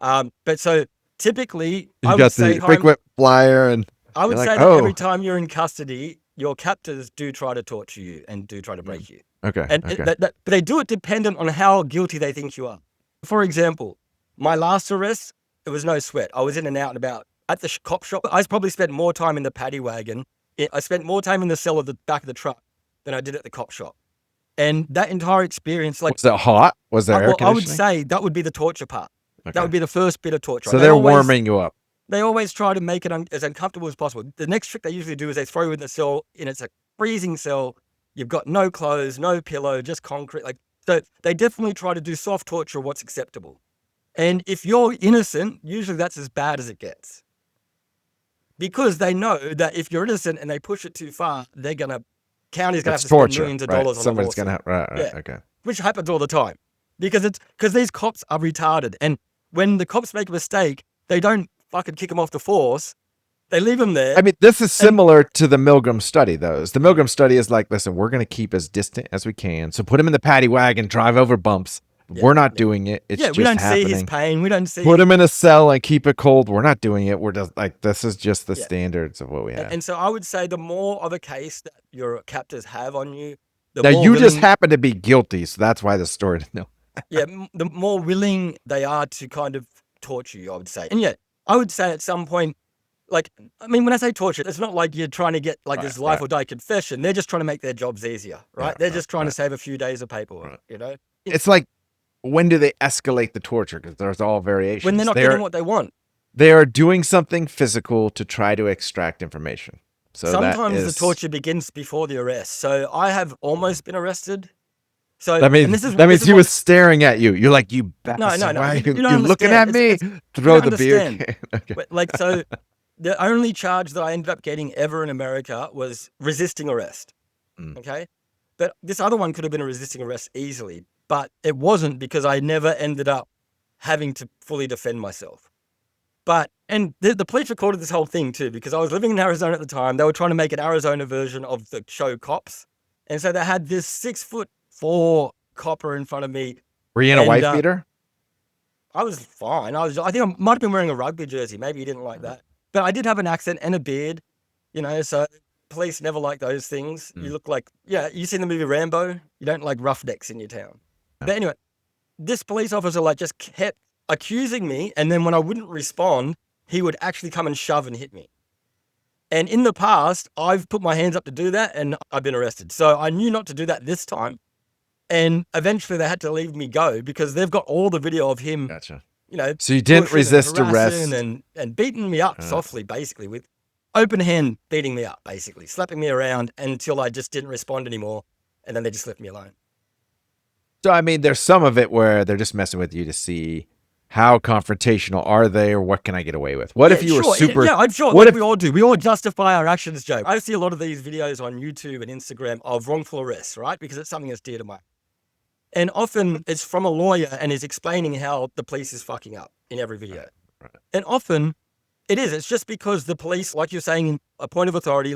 But so typically, I would say frequent flyer, and I would say that every time you're in custody, your captors do try to torture you and do try to break you. Okay. But they do it dependent on how guilty they think you are. For example, my last arrest, it was no sweat. I was in and out and about at the cop shop. I probably spent more time in the paddy wagon. I spent more time in the cell of the back of the truck than I did at the cop shop. And that entire experience, like, was it hot? Was there air conditioning? I would say that would be the torture part. Okay. That would be the first bit of torture. So they're warming you up. They always try to make it as uncomfortable as possible. The next trick they usually do is they throw you in the cell, and it's a freezing cell. You've got no clothes, no pillow, just concrete. So they definitely try to do soft torture, what's acceptable. And if you're innocent, usually that's as bad as it gets. Because they know that if you're innocent and they push it too far, county's going to have to spend millions of dollars on somebody's going to right, okay. Which happens all the time. Because these cops are retarded. And when the cops make a mistake, they don't fucking kick them off the force. They leave them there. I mean, this is similar to the Milgram study, though. The Milgram study is like, listen, we're going to keep as distant as we can. So put him in the paddy wagon, drive over bumps. We're not doing it. It's just happening. We don't see his pain. We don't see. Put him in a cell and keep it cold. We're not doing it. We're just like, this is just the standards of what we have. And so I would say the more of a case that your captors have on you, just happen to be guilty, so that's why the story. No. The more willing they are to kind of torture you, I would say. And yet, I would say at some point, like, I mean, when I say torture, it's not like you're trying to get like this life or die confession. They're just trying to make their jobs easier, right? They're just trying to save a few days of paperwork, you know? It's like when do they escalate the torture? Because there's all variations. When they're not getting what they want. They are doing something physical to try to extract information. So sometimes the torture begins before the arrest. So I have almost been arrested. So that means he was staring at you. You're like, you bastard. No. Why you're looking at me? Throw the beer can. Okay. Like, so the only charge that I ended up getting ever in America was resisting arrest. Okay. But this other one could have been a resisting arrest easily, but it wasn't because I never ended up having to fully defend myself. And the police recorded this whole thing too, because I was living in Arizona at the time. They were trying to make an Arizona version of the show Cops. And so they had this 6'4" copper in front of me. Were you in a wife beater? I was fine. I think I might have been wearing a rugby jersey. Maybe he didn't like that. But I did have an accent and a beard, so police never like those things. You look like, you seen the movie Rambo? You don't like roughnecks in your town. No. But anyway, this police officer just kept accusing me, and then when I wouldn't respond, he would actually come and shove and hit me. And in the past, I've put my hands up to do that, and I've been arrested. So I knew not to do that this time. And eventually they had to leave me go because they've got all the video of him. Gotcha. So you didn't resist arrest. And beating me up softly, basically, with open hand beating me up, basically, slapping me around until I just didn't respond anymore. And then they just left me alone. So, I mean, there's some of it where they're just messing with you to see how confrontational are they, or what can I get away with? What if you were super... Yeah, I'm sure. What if we all do? We all justify our actions, Joe. I see a lot of these videos on YouTube and Instagram of wrongful arrests, right? Because it's something that's dear to my... And often it's from a lawyer and is explaining how the police is fucking up in every video. Right. And often it is. It's just because the police, like you're saying, a point of authority,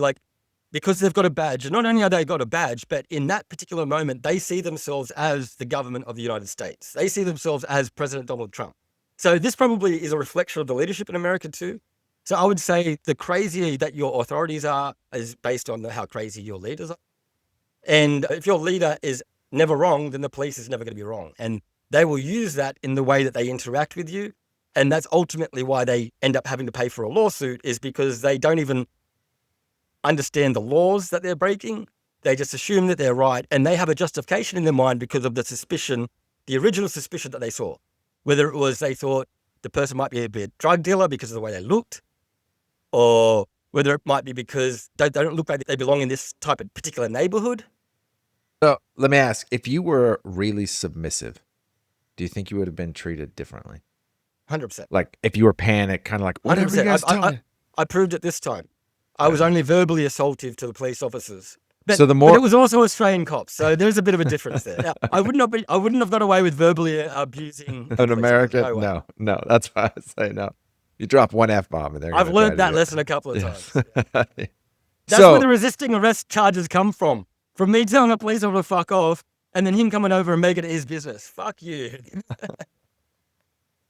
because they've got a badge. And not only are they got a badge, but in that particular moment, they see themselves as the government of the United States. They see themselves as President Donald Trump. So this probably is a reflection of the leadership in America too. So I would say the crazier that your authorities are is based on how crazy your leaders are. And if your leader is never wrong, then the police is never going to be wrong. And they will use that in the way that they interact with you. And that's ultimately why they end up having to pay for a lawsuit, is because they don't even understand the laws that they're breaking. They just assume that they're right. And they have a justification in their mind because of the suspicion, the original suspicion that they saw. Whether it was they thought the person might be a drug dealer because of the way they looked, or whether it might be because they don't look like they belong in this type of particular neighborhood. So let me ask, if you were really submissive, do you think you would have been treated differently? 100%. Like if you were panicked, kind of like, whatever you guys tell me. I proved it this time. I was only verbally assaultive to the police officers. But, but it was also Australian cops, so there's a bit of a difference there. Now, I wouldn't have got away with verbally abusing an American. No, that's why I say no. You drop one F-bomb and I've learned that lesson a couple of times. Yeah. That's where the resisting arrest charges come from. From me telling a police officer to fuck off, and then him coming over and making it his business. Fuck you.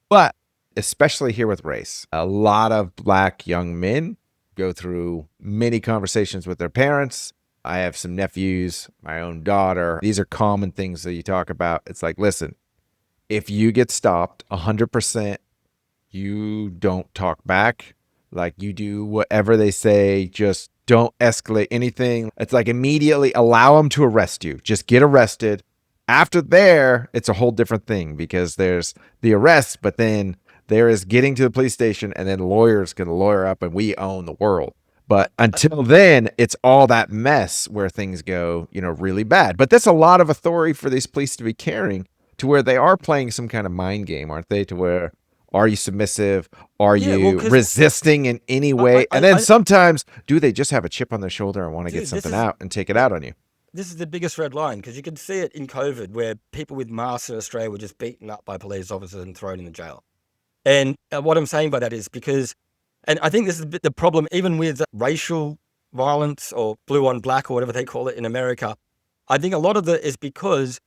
But especially here with race, a lot of black young men go through many conversations with their parents. I have some nephews, my own daughter. These are common things that you talk about. It's like, listen, if you get stopped 100%, you don't talk back. Like, you do whatever they say. Just don't escalate anything. It's like immediately allow them to arrest you. Just get arrested. After there, it's a whole different thing because there's the arrest, but then there is getting to the police station, and then lawyers can lawyer up, and we own the world. But until then, it's all that mess where things go, really bad. But that's a lot of authority for these police to be carrying, to where they are playing some kind of mind game, aren't they? To where, are you submissive? Are you resisting in any way? And then sometimes, do they just have a chip on their shoulder and want to get something out and take it out on you? This is the biggest red line, because you can see it in COVID, where people with masks in Australia were just beaten up by police officers and thrown in the jail. And what I'm saying by that is because... And I think this is the problem, even with racial violence or blue on black or whatever they call it in America. I think a lot of it is because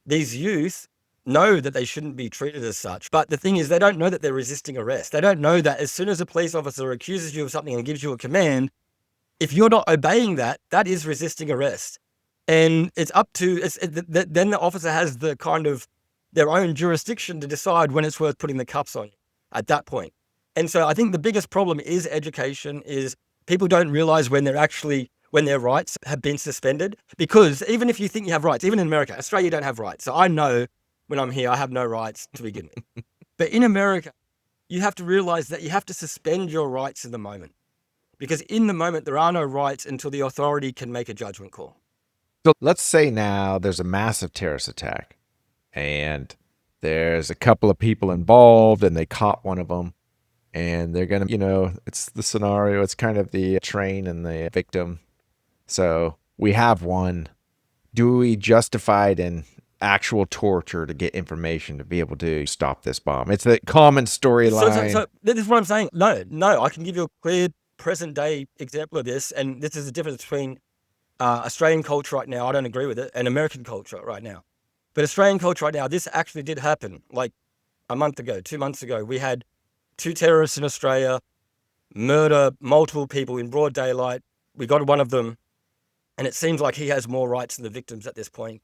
these youth know that they shouldn't be treated as such. But the thing is, they don't know that they're resisting arrest. They don't know that as soon as a police officer accuses you of something and gives you a command, if you're not obeying that, that is resisting arrest. And it's up to, then the officer has the kind of their own jurisdiction to decide when it's worth putting the cuffs on you at that point. And so I think the biggest problem is education, is people don't realize when their rights have been suspended. Because even if you think you have rights, even in America, Australia, you don't have rights. So I know when I'm here. I have no rights to begin with. But in America, you have to realize that you have to suspend your rights in the moment. Because in the moment, there are no rights until the authority can make a judgment call. So let's say now there's a massive terrorist attack and there's a couple of people involved and they caught one of them and they're going to, it's the scenario. It's kind of the train and the victim. So we have one. Do we justify it in actual torture to get information to be able to stop this bomb? It's a common storyline. So this is what I'm saying. No, I can give you a clear present day example of this. And this is the difference between Australian culture right now, I don't agree with it, and American culture right now. But Australian culture right now, this actually did happen. Like a month ago, 2 months ago, we had 2 terrorists in Australia murder multiple people in broad daylight. We got one of them, and it seems like he has more rights than the victims at this point.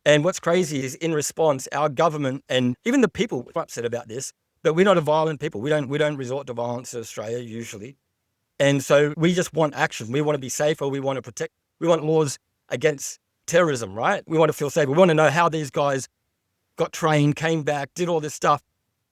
And what's crazy is in response, our government and even the people are upset about this, but we're not a violent people. We don't resort to violence in Australia usually. And so we just want action. We want to be safer. We want to protect. We want laws against terrorism, right? We want to feel safe. We want to know how these guys got trained, came back, did all this stuff.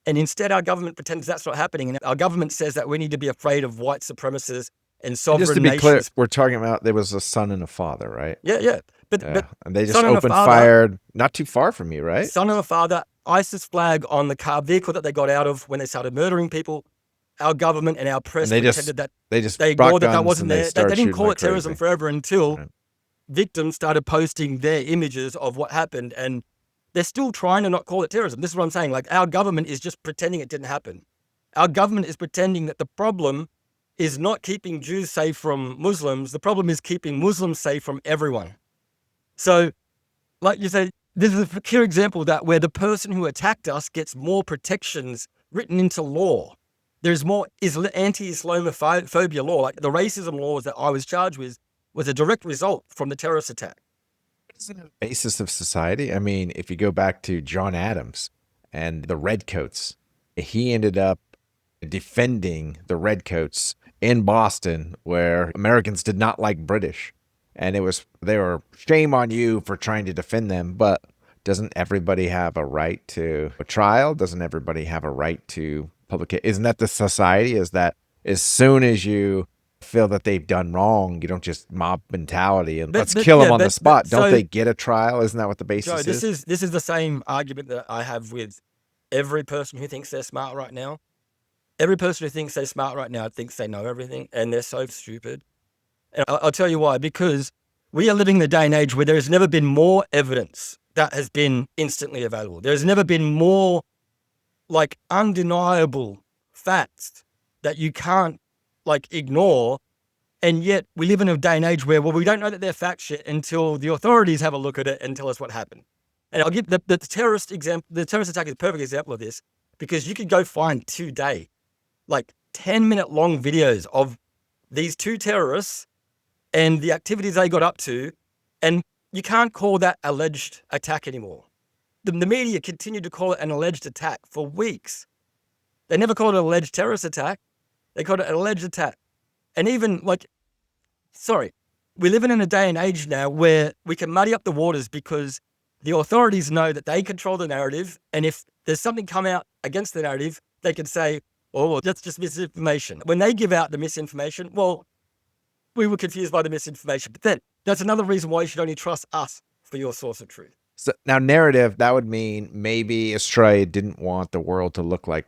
And instead, our government pretends that's not happening. And our government says that we need to be afraid of white supremacists and sovereign nations. Just to be clear, we're talking about there was a son and a father, right? Yeah. But and they just opened fire not too far from you, right? Son and a father, ISIS flag on the car vehicle that they got out of when they started murdering people. Our government and our press pretended that they ignored that wasn't there. They didn't call it terrorism forever until victims started posting their images of what happened, and they're still trying to not call it terrorism. This is what I'm saying. Like, our government is just pretending it didn't happen. Our government is pretending that the problem is not keeping Jews safe from Muslims. The problem is keeping Muslims safe from everyone. So, like you said, this is a clear example that where the person who attacked us gets more protections written into law. There's more anti-Islamophobia law, like the racism laws that I was charged with was a direct result from the terrorist attack. Isn't it the basis of society? I mean, if you go back to John Adams and the Redcoats, he ended up defending the Redcoats in Boston where Americans did not like British. And they were shame on you for trying to defend them. But doesn't everybody have a right to a trial? Doesn't everybody have a right to publication? Isn't that the society? Is that as soon as you feel that they've done wrong, you don't just mob mentality and let's kill them on the spot. Don't they get a trial? Isn't that what the basis is? This is the same argument that I have with every person who thinks they're smart right now. Every person who thinks they're smart right now thinks they know everything, and they're so stupid. And I'll tell you why. Because we are living in the day and age where there has never been more evidence that has been instantly available. There's never been more like undeniable facts that you can't like ignore. And yet we live in a day and age where, well, we don't know that they're fact shit until the authorities have a look at it and tell us what happened. And I'll give the terrorist example. The terrorist attack is a perfect example of this, because you could go find today, like 10-minute long videos of these 2 terrorists and the activities they got up to. And you can't call that alleged attack anymore. The media continued to call it an alleged attack for weeks. They never called it an alleged terrorist attack. They called it an alleged attack. And even we live in a day and age now where we can muddy up the waters because the authorities know that they control the narrative. And if there's something come out against the narrative, they can say, oh, well, that's just misinformation. When they give out the misinformation, well, we were confused by the misinformation. But then that's another reason why you should only trust us for your source of truth. So now narrative, that would mean maybe Australia didn't want the world to look like,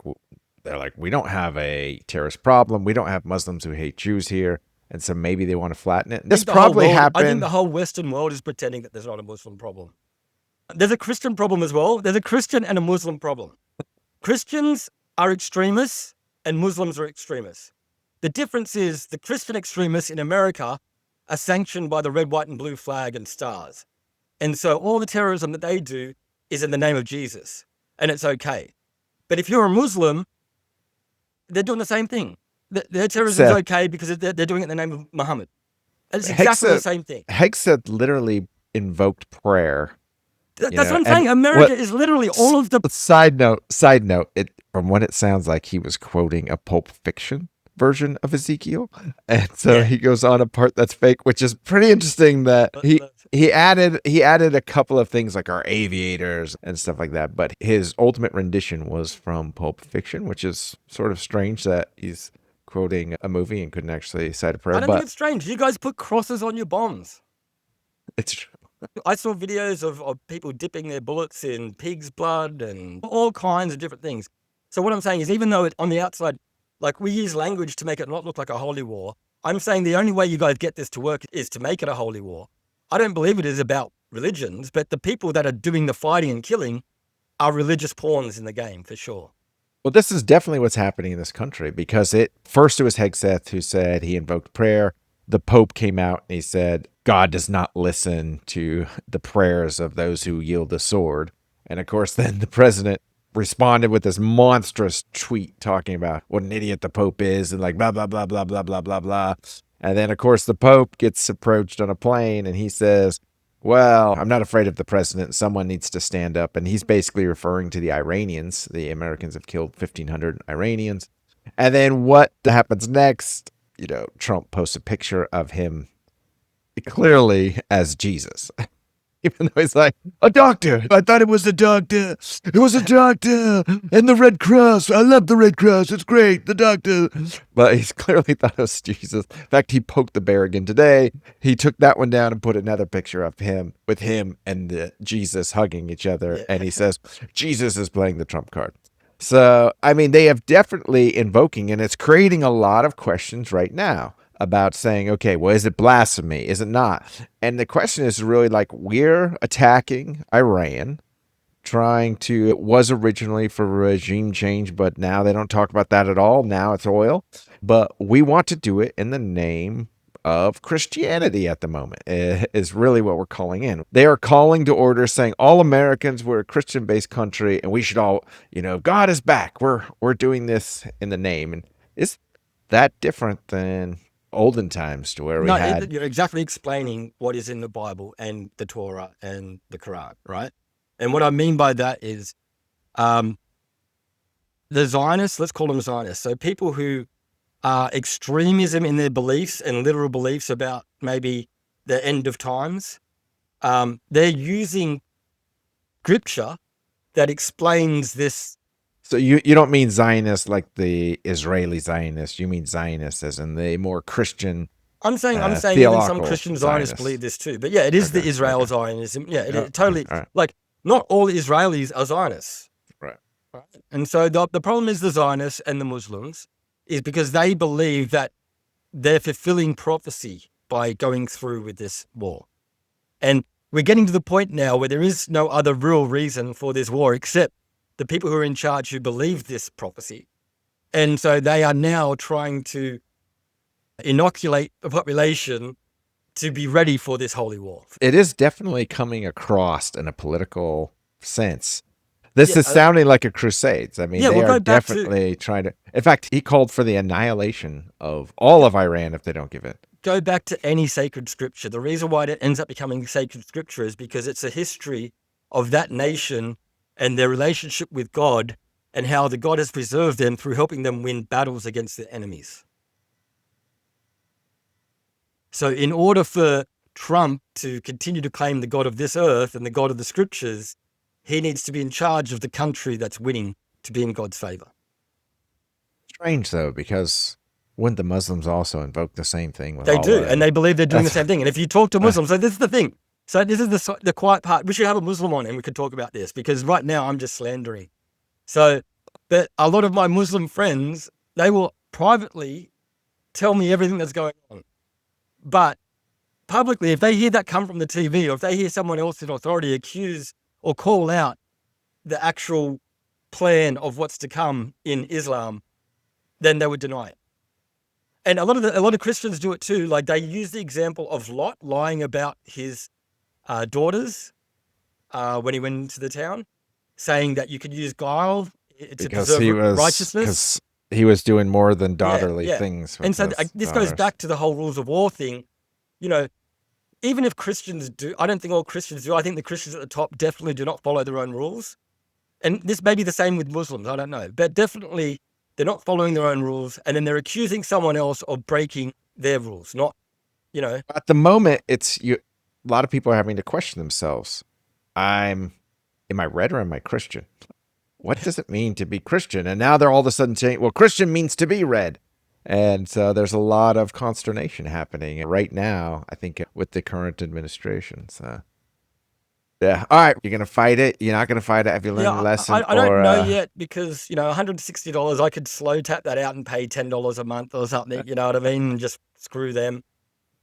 they're like, we don't have a terrorist problem. We don't have Muslims who hate Jews here. And so maybe they want to flatten it. This probably happened. I think the whole Western world is pretending that there's not a Muslim problem. There's a Christian problem as well. There's a Christian and a Muslim problem. Christians are extremists and Muslims are extremists. The difference is the Christian extremists in America are sanctioned by the red, white, and blue flag and stars. And so all the terrorism that they do is in the name of Jesus, and it's okay. But if you're a Muslim, they're doing the same thing. Their terrorism is okay because they're doing it in the name of Muhammad. And it's exactly the same thing. Hegseth literally invoked prayer. That's what I'm saying. America is literally all of the... Side note, from what it sounds like, he was quoting a Pulp Fiction version of Ezekiel. And so he goes on a part that's fake, which is pretty interesting that he added a couple of things like our aviators and stuff like that. But his ultimate rendition was from Pulp Fiction, which is sort of strange that he's quoting a movie and couldn't actually cite a prayer. I don't think it's strange. You guys put crosses on your bombs. It's true. I saw videos of people dipping their bullets in pig's blood and all kinds of different things. So what I'm saying is, even though on the outside, like, we use language to make it not look like a holy war, I'm saying the only way you guys get this to work is to make it a holy war. I don't believe it is about religions, but the people that are doing the fighting and killing are religious pawns in the game, for sure. Well, this is definitely what's happening in this country, because first it was Hegseth who said he invoked prayer. The Pope came out and he said, God does not listen to the prayers of those who yield the sword. And of course, then the president responded with this monstrous tweet talking about what an idiot the Pope is and like blah, blah, blah, blah, blah, blah, blah, blah. And then, of course, the Pope gets approached on a plane and he says, well, I'm not afraid of the president. Someone needs to stand up. And he's basically referring to the Iranians. The Americans have killed 1,500 Iranians. And then what happens next? Trump posts a picture of him clearly as Jesus. Even though he's like, a doctor. I thought it was a doctor. It was a doctor. And the Red Cross. I love the Red Cross. It's great. The doctor. But he's clearly thought it was Jesus. In fact, he poked the bear again today. He took that one down and put another picture of him with him and Jesus hugging each other. Yeah. And he says, Jesus is playing the Trump card. So, I mean, they have definitely invoking, and it's creating a lot of questions right now about saying, okay, well, is it blasphemy? Is it not? And the question is really like, we're attacking Iran, it was originally for regime change, but now they don't talk about that at all. Now it's oil. But we want to do it in the name of Christianity at the moment, is really what we're calling in. They are calling to order, saying all Americans, we're a Christian-based country, and we should all, God is back. We're doing this in the name. And is that different than olden times to where you're exactly explaining what is in the Bible and the Torah and the Quran, right? And what I mean by that is the Zionists, let's call them Zionists. So people who are extremism in their beliefs and literal beliefs about maybe the end of times, they're using scripture that explains this. So you don't mean Zionists like the Israeli Zionists. You mean Zionists as in the more Christian. I'm saying even some Christian Zionists believe this too. But yeah, it is the Israel Zionism. Yeah, it totally, right. Like, not all Israelis are Zionists. Right. And so the problem is the Zionists and the Muslims is because they believe that they're fulfilling prophecy by going through with this war. And we're getting to the point now where there is no other real reason for this war except the people who are in charge who believe this prophecy. And so they are now trying to inoculate the population to be ready for this holy war. It is definitely coming across in a political sense. This is sounding like a crusades. I mean, they are definitely trying to. In fact, he called for the annihilation of all of Iran if they don't give it. Go back to any sacred scripture. The reason why it ends up becoming sacred scripture is because it's a history of that nation and their relationship with God and how the God has preserved them through helping them win battles against their enemies. So in order for Trump to continue to claim the God of this earth and the God of the scriptures, he needs to be in charge of the country that's winning to be in God's favor. Strange, though, because wouldn't the Muslims also invoke the same thing? They do, and they believe they're doing the same thing. And if you talk to Muslims, so this is the thing. So this is the quiet part. We should have a Muslim on and we could talk about this because right now I'm just slandering. So, but a lot of my Muslim friends, they will privately tell me everything that's going on. But publicly, if they hear that come from the TV or if they hear someone else in authority accuse or call out the actual plan of what's to come in Islam, then they would deny it. And a lot of Christians do it too. Like they use the example of Lot lying about his daughters when he went into the town, saying that you could use guile to preserve righteousness. He was doing more than daughterly things. And so this goes back to the whole rules of war thing. You know, even if Christians do, I don't think all Christians do. I think the Christians at the top definitely do not follow their own rules. And this may be the same with Muslims. I don't know. But definitely they're not following their own rules, and then they're accusing someone else of breaking their rules. Not, At the moment, it's you. A lot of people are having to question themselves. Am I red or am I Christian? What does it mean to be Christian? And now they're all of a sudden saying, well, Christian means to be red. And so there's a lot of consternation happening right now, I think, with the current administration. So, yeah. All right. You're going to fight it? You're not going to fight it? Have you learned a lesson? I don't know yet because, $160, I could slow tap that out and pay $10 a month or something, you know what I mean? And just screw them.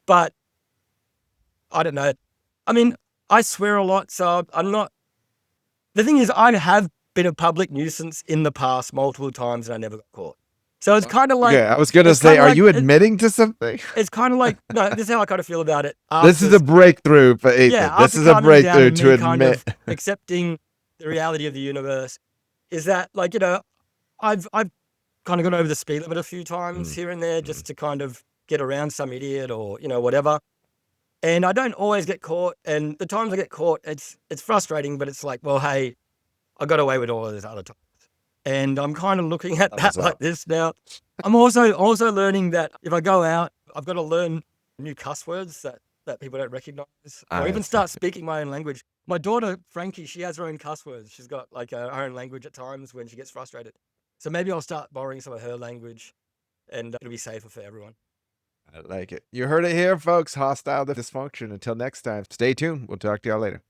But I don't know. I mean, I swear a lot, so I'm not. The thing is, I have been a public nuisance in the past multiple times and I never got caught. So it's kind of like. Yeah, I was going to say, are you admitting to something? It's kind of like, no, this is how I kind of feel about it. This is a breakthrough for Ethan. Yeah, this is a breakthrough to admit. Kind of accepting the reality of the universe is that, like, I've kind of gone over the speed limit a few times here and there just to kind of get around some idiot or, whatever. And I don't always get caught. And the times I get caught, it's frustrating, but it's like, well, hey, I got away with all of this other times. And I'm kind of looking at that like this now. I'm also learning that if I go out, I've got to learn new cuss words that people don't recognize, or even start speaking my own language. My daughter, Frankie, she has her own cuss words. She's got like her own language at times when she gets frustrated. So maybe I'll start borrowing some of her language and it'll be safer for everyone. I like it. You heard it here, folks. Hostile to dysfunction. Until next time, stay tuned. We'll talk to y'all later.